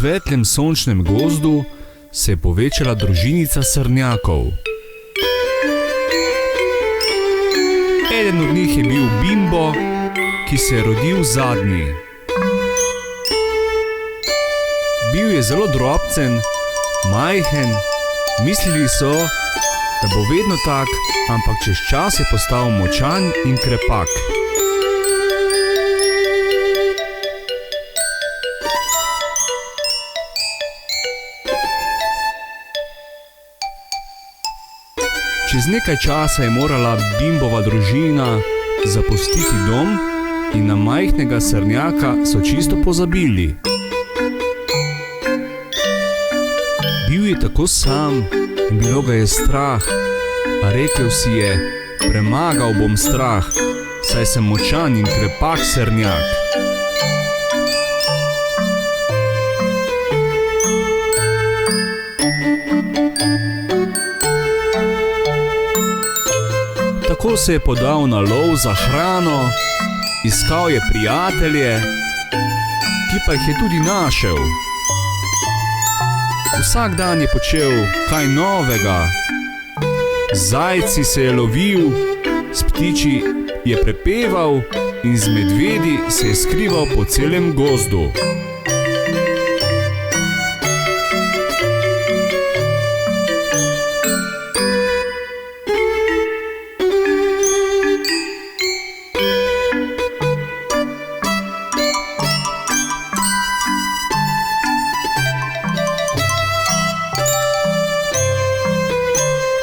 svetlem sončnem gozdu se je povečala družinica srnjakov. Eden od njih je bil Bimbo, ki se je rodil zadnji. Bil je zelo drobcen, majhen, mislili so, da bo vedno tak, ampak čez čas je postal močan in krepak. Čez nekaj časa je morala Bimbova družina zapustiti dom in na majhnega srnjaka so čisto pozabili. Bil je tako sam in bilo ga je strah, a rekel si je, premagal bom strah, saj sem močan in krepak srnjak. Tako se je podal na lov za hrano, iskal je prijatelje, ki pa jih je tudi našel. Vsak dan je počel kaj novega. Z zajci se je lovil, s ptiči je prepeval in z medvedi se je skrival po celem gozdu.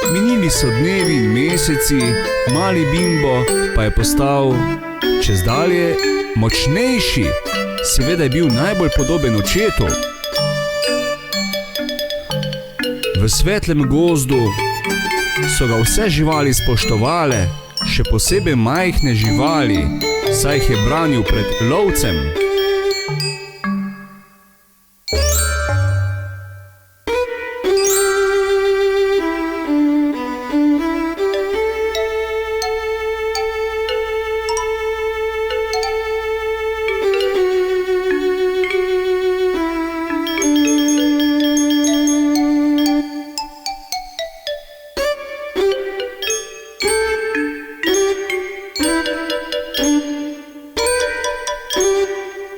Minili so dnevi in meseci, mali Bimbo pa je postal čezdalje močnejši, seveda je bil najbolj podoben očetu. V svetlem gozdu so ga vse živali spoštovale, še posebej majhne živali, saj jih je branil pred lovcem.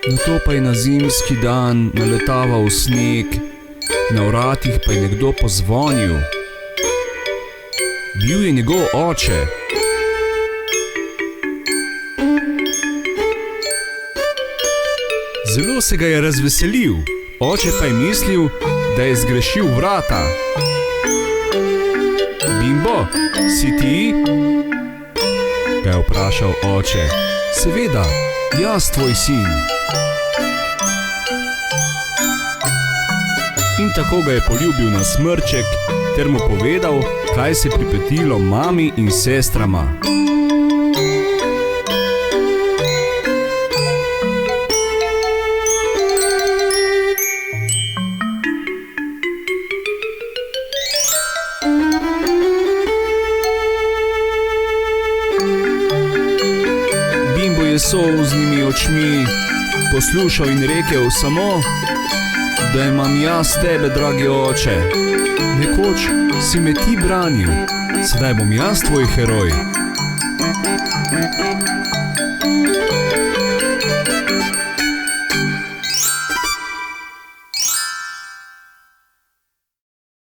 Nato pa je na zimski dan naletaval sneg, na vratih pa je nekdo pozvonil. Bil je njegov oče. Zelo se ga je razveselil, oče pa je mislil, da je zgrešil vrata. Bimbo, si ti? Ga je vprašal oče. Seveda, jaz tvoj sin. In tako ga je poljubil na smrček ter mu povedal, kaj se je pripetilo mami in sestrama. Bimbo je s solznimi očmi poslušal in rekel samo, da imam jaz tebe, dragi oče. Nekoč si me ti branil, sedaj bom jaz tvoj heroj.